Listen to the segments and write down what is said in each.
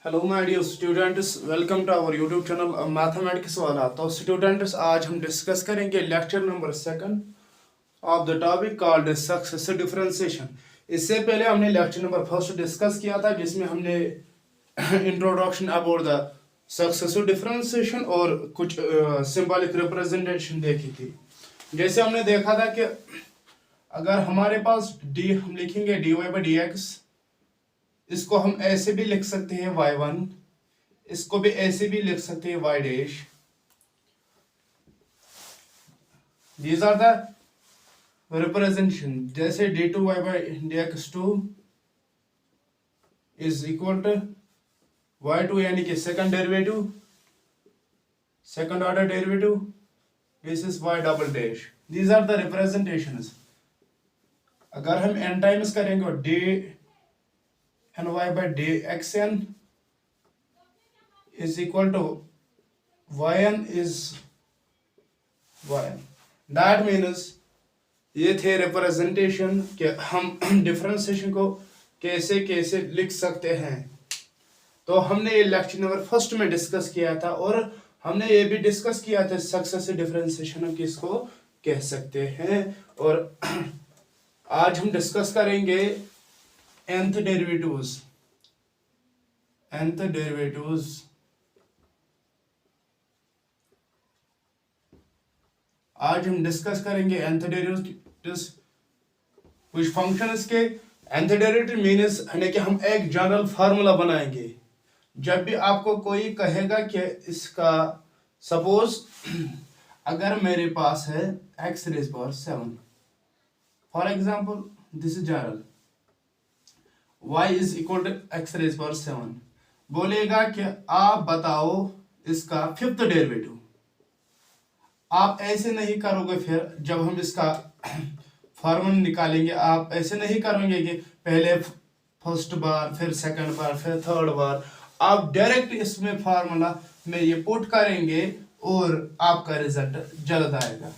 Hello my dear students, welcome to our YouTube channel mathematics वाला। तो students, आज हम डिस्कस करेंगे lecture number 2 of the topic called successive differentiation. इससे पहले हमने लेक्चर नंबर 1 डिस्कस किया था, जिसमें हमने introduction about the successive differentiation और कुछ सिंबॉलिक रिप्रेजेंटेशन देखी थी। जैसे हमने देखा था कि अगर हमारे पास डी हम लिखेंगे dy बाई डी एक्स, इसको हम ऐसे भी लिख सकते हैं y1, इसको भी ऐसे भी लिख सकते हैं y dash. These are the representation. जैसे d2y by dx2 is equal to y2 यानी कि second derivative, second order derivative, this is y double dash. These are the representations. अगर हम n टाइम्स करेंगे d ny by dxn is equal to yn is yn। That means ये थे representation कि हम differentiation को कैसे कैसे लिख सकते हैं। तो हमने ये लेक्चर नंबर 1 में डिस्कस किया था, और हमने ये भी डिस्कस किया था सक्सेसिव डिफरेंशिएशन हम किसको कह सकते हैं। और आज हम डिस्कस करेंगे nth derivatives। आज हम डिस्कस करेंगे nth derivatives, कुछ फंक्शंस के nth derivative मीन्स यानी कि हम एक जनरल फार्मूला बनाएंगे। जब भी आपको कोई कहेगा कि इसका सपोज अगर मेरे पास है x raised power 7, for example this is general, y is equal to x raised power 7, बोलेगा कि आप बताओ इसका 5th डेरिवेटिव। आप ऐसे नहीं करोगे, फिर जब हम इसका फॉर्मूला निकालेंगे आप ऐसे नहीं करोगे कि पहले फर्स्ट बार, फिर सेकंड बार, फिर थर्ड बार। आप डायरेक्ट इसमें फार्मूला में ये पुट करेंगे और आपका रिजल्ट जल्द आएगा।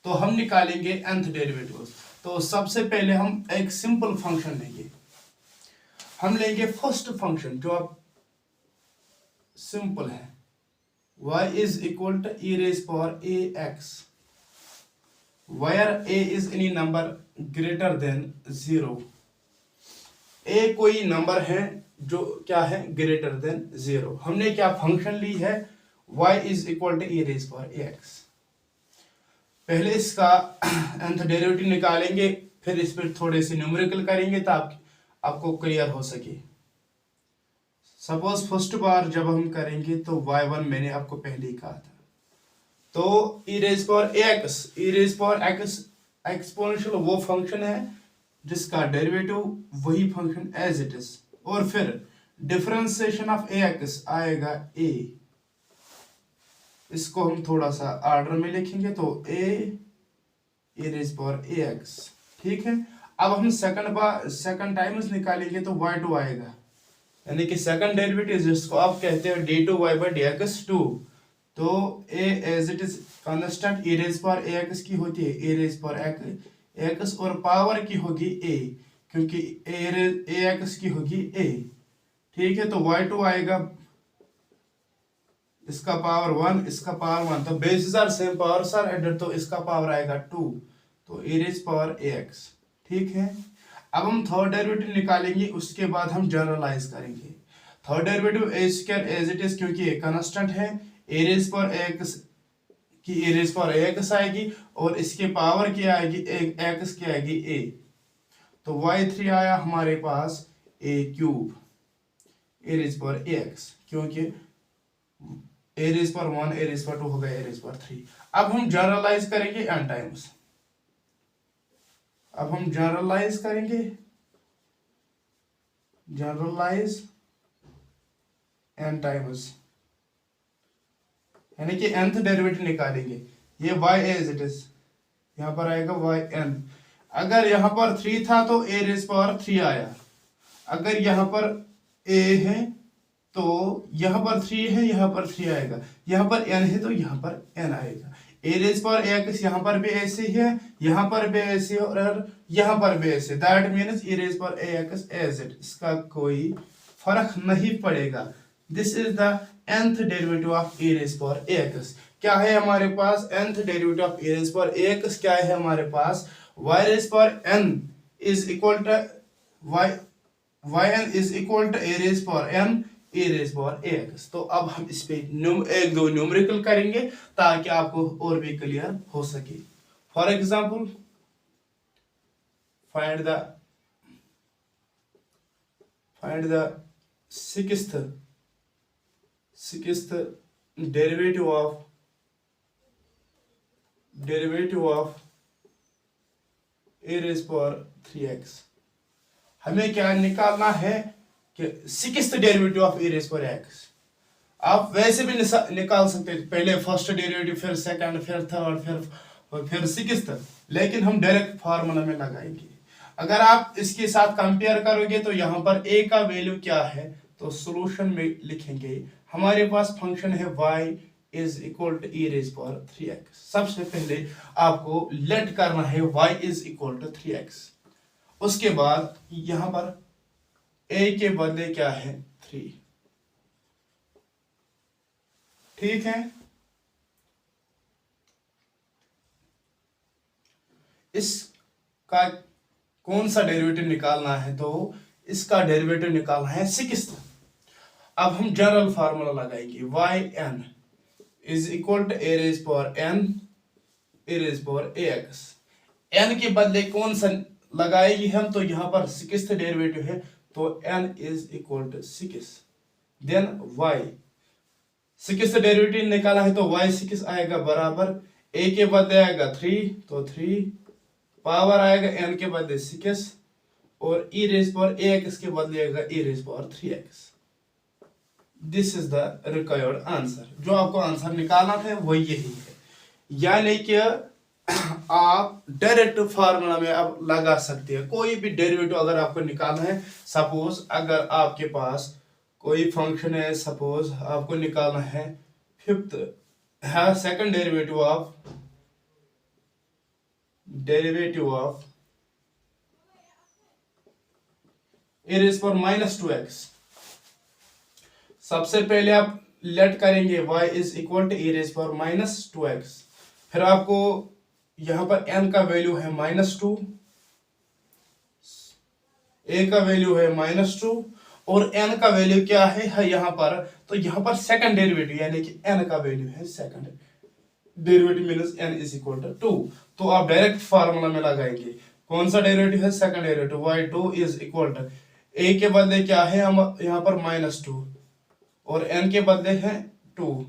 तो हम निकालेंगे nth डेरिवेटिव। तो सबसे पहले हम एक सिंपल फंक्शन लेंगे। हम लेंगे फर्स्ट फंक्शन जो आप सिंपल है, y is equal to e raised power ax, where a is any number greater than 0। a कोई नंबर है जो क्या है, ग्रेटर देन 0। हमने क्या फंक्शन ली है, y is equal to e raised power ax। पहले इसका nth डेरिवेटिव निकालेंगे, फिर इस पर थोड़े से न्यूमेरिकल करेंगे ताकि आपको क्लियर हो सके। सपोज फर्स्ट बार जब हम करेंगे तो y1 मैंने आपको पहले ही कहा था। तो e raised power ax exponential वो फंक्शन है जिसका डेरिवेटिव वही फंक्शन एज इट इज, और फिर डिफरेंशिएशन ऑफ ax आएगा a। इसको हम थोड़ा सा ऑर्डर में लिखेंगे तो e raised power ax, ठीक है। अब हम सेकंड टाइम्स निकालेंगे तो y2 आएगा, यानी कि सेकंड डेरिवेटिव जिसको आप कहते हो d2y by dx2। तो a as it is constant e raised power ax की होती है a raised power ax, और पावर की होगी a, क्योंकि ax की होगी a, ठीक है। तो y2 आएगा, इसका पावर 1, इसका पावर 1, तो bases are same, powers are added, तो इसका पावर आएगा 2, तो e raised power ax, ठीक है। अब हम थर्ड डेरिवेटिव निकालेंगे, उसके बाद हम जनरलाइज करेंगे। Third derivative a square as it is, क्योंकि ये कांस्टेंट है, a raised power ax की a raised power ax आएगी, और इसके पावर की आएगी x की आएगी a। तो y3 आया हमारे पास a cube a raised power ax, क्योंकि a raised power 1 a raised power 2 हो गया a raised power 3। अब हम जनरलाइज करेंगे n टाइम्स। अब हम जनरलाइज करेंगे, जनरलाइज n टाइम्स, यानी कि nth डेरिवेटिव निकालेंगे। ये y एज इट इज, यहां पर आएगा yn। अगर यहां पर 3 था तो a raised power 3 आया। अगर यहां पर a है तो यहां पर 3 है, यहां पर 3 आएगा। यहां पर n है तो यहां पर n आएगा। a raised power ax यहाँ पर भी ऐसे ही है, यहाँ पर भी ऐसे और यहाँ पर भी ऐसे। That means e raised power ax as it, इसका कोई फर्क नहीं पड़ेगा। This is the nth derivative of e raise power ax। क्या है हमारे पास nth derivative of e raise power ax? क्या है हमारे पास y raise power n is equal to yn is equal to a raise power n e raise power ax। तो अब हम इस पे एक दो न्यूमेरिकल करेंगे ताकि आपको और भी क्लियर हो सके। For example find the sixth derivative of a raised power 3x। हमें क्या निकालना है कि sixth derivative of a raised power x। आप वैसे भी निकाल सकते हैं, पहले फर्स्ट डेरिवेटिव, फिर सेकंड, फिर थर्ड, फिर सिक्स्थ, लेकिन हम डायरेक्ट फार्मूला में लगाएंगे। अगर आप इसके साथ कंपेयर करोगे तो यहाँ पर a का वैल्यू क्या है, तो सॉल्यूशन में लिखेंगे हमारे पास फंक्शन है y is equal to e raise power 3x। सबसे पहले आपको लेट करना है y is equal to 3x। उसके बाद यहाँ पर a के बदले क्या है 3, ठीक है। इसका कौन सा डेरिवेटिव निकालना है, तो इसका डेरिवेटिव निकालना है सिक्स्थ। अब हम जनरल फार्मूला लगाएंगे yn is equal to a raise power n e raise power ax। n के बदले कौन सा लगाएंगे हम, तो यहाँ पर सिक्स्थ डेरिवेटिव है तो n is equal to 6। Then y sixth derivative निकाला है तो y 6 आएगा बराबर a के बदले आएगा 3 तो 3 पावर आएगा n के बदले 6 और e रेज पावर ax के बदले आएगा e raise power 3x। This is the required answer. जो आपको आंसर निकालना था वो यही है। यानी कि आप डायरेक्ट फार्मूला में अब लगा सकते हैं कोई भी डेरिवेटिव अगर आपको निकालना है। सपोज अगर आपके पास कोई फंक्शन है, सपोज आपको निकालना है फिफ्थ है second derivative of A raise power -2x। सबसे पहले आप लेट करेंगे y is equal to e raise power -2x। फिर आपको यहां पर n का वैल्यू है -2, a का वैल्यू है -2 और n का वैल्यू क्या है यहां पर, तो यहां पर सेकंड डेरिवेटिव यानी कि n का वैल्यू है second derivative means n is equal to 2। तो आप डायरेक्ट फार्मूला में लगाएंगे कौन सा डेरिवेटिव है, second derivative y2 is equal to a के बदले क्या है हम यहां पर -2 और n के बदले है 2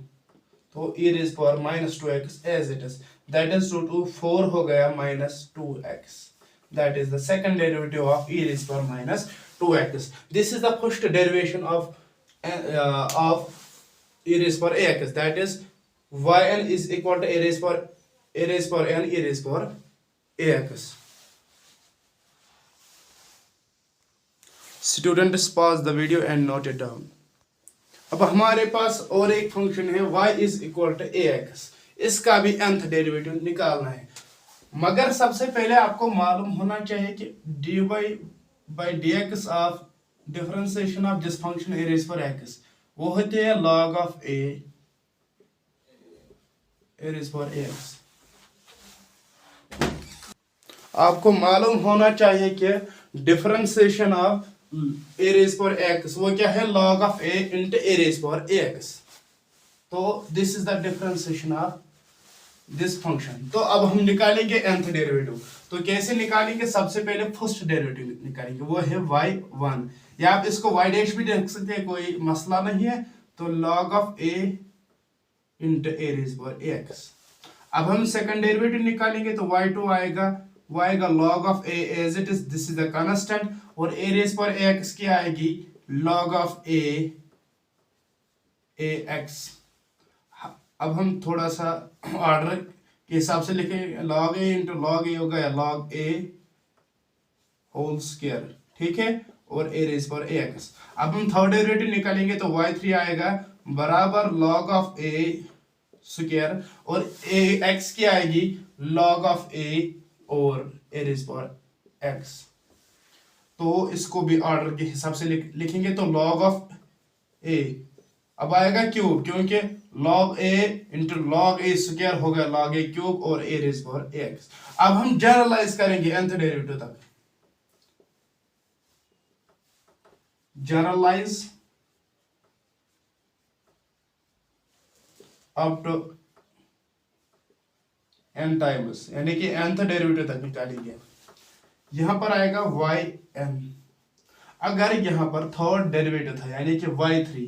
तो e raise power -2x as it is, that is 2 to 4 हो गया -2x। That is the second derivative of e raise power -2x। This is the first derivation of e raise power ax, that is yn is equal to a raised power n e raised power ax। Students pause the video and note it down। अब हमारे पास और एक function है y is equal to ax। इसका भी nth derivative निकालना है, मगर सबसे पहले आपको मालूम होना चाहिए कि dy by dx of differentiation of this function a raised power x वो होते हैं log of a raised power ax। आपको मालूम होना चाहिए कि differentiation of a raised power x वो क्या है log of a into a raised power ax। तो this is the differentiation of this function. तो अब हम निकालेंगे nth डेरिवेटिव। तो कैसे निकालेंगे, सबसे पहले फर्स्ट डेरिवेटिव निकालेंगे वो है y1 या आप इसको y डैश भी देख सकते हैं, कोई मसला नहीं है। तो log of a into a raised power ax। अब हम सेकंड डेरिवेटिव निकालेंगे तो y2 आएगा log of a as it is, this is the constant और a raised power ax की आएगी log of a ax। अब हम थोड़ा सा ऑर्डर के हिसाब से लिखेंगे log a into log a होगा या log a होल स्क्वायर, ठीक है, और a raised power ax। अब हम थर्ड डेरिवेटिव निकालेंगे तो y3 आएगा बराबर log of a स्क्वायर और ax की आएगी log of a और a raised power x। तो इसको भी ऑर्डर के हिसाब से लिखेंगे। तो लॉग ऑफ ए अब आएगा क्यूब, क्योंकि log A into log A square हो गया लॉग ए क्यूब और A raise power A X. अब हम जनरलाइज करेंगे nth डेरिवेटिव तक। Generalise up to n times, यानी कि nth डेरिवेटिव तक निकालेंगे। यहां पर आएगा yn। अगर यहां पर थर्ड डेरिवेटिव था यानी कि y3,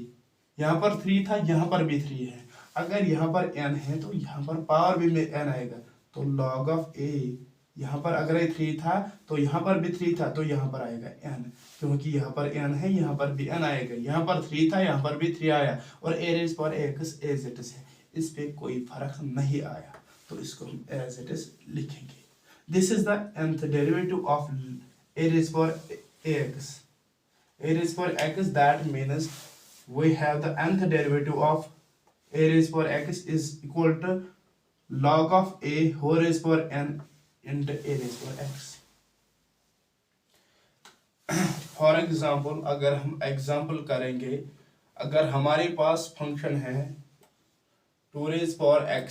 यहां पर 3 था, यहां पर भी 3 है। अगर यहां पर n है तो यहां पर पावर भी में n आएगा। तो log ऑफ a, यहां पर अगर ये 3 था तो यहां पर भी 3 था, तो यहां पर आएगा n, क्योंकि यहां पर n है, यहां पर भी n आएगा। यहां पर 3 था, यहां पर भी 3 आया, और a raise power x as it is है, इस पे कोई फर्क नहीं आया, तो इसको हम एज इट इज लिखेंगे। This is the nth derivative of a raise power ax। a raised power x, that means we have the nth derivative of a raised power x is equal to log of a whole raised power n into a raised power x। For example अगर हम example करेंगे, अगर हमारे पास function है 2 raised power x,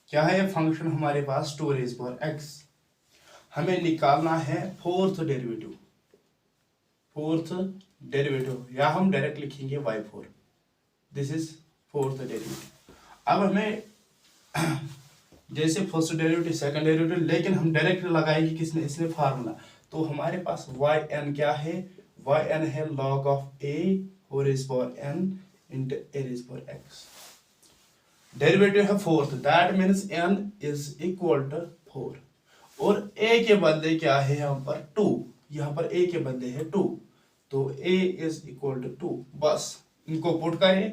क्या है ये फंक्शन हमारे पास 2 raised power x, हमें निकालना है फोर्थ डेरिवेटिव, या हम डायरेक्ट लिखेंगे y4। This is fourth derivative. अब हमें जैसे फर्स्ट डेरिवेटिव सेकंड डेरिवेटिव, लेकिन हम डायरेक्ट लगाएंगे किसने, इसने फार्मूला। तो हमारे पास yn क्या है, yn है log of a whole raise power n into a raise power x। Derivative है fourth, that means n is equal to 4, और a के बदले क्या है यहाँ पर 2, यहाँ पर a के बदले है 2, तो a इज इक्वल टू 2। बस इनको पुट करें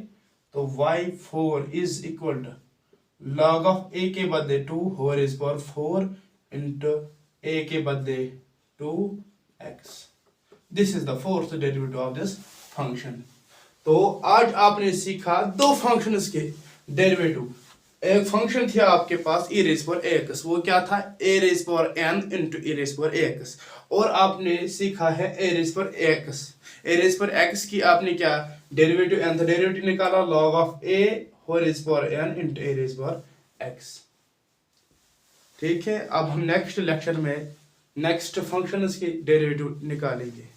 तो y4 is equal to log of a के बदले 2 whole raise power 4 into a के बदले 2x। This is the fourth derivative of this function. तो आज आपने सीखा दो फंक्शंस के डेरिवेटिव। एक फंक्शन थी आपके पास e रेज़ पावर ax, वो क्या था a raise power n into e raise power ax, और आपने सीखा है a raise power ax। a raise power x की आपने क्या डेरिवेटिव, nth डेरिवेटिव निकाला log of a whole raise power n into a raise power x। ठीक है, अब हम नेक्स्ट लेक्चर में नेक्स्ट फंक्शंस के डेरिवेटिव निकालेंगे।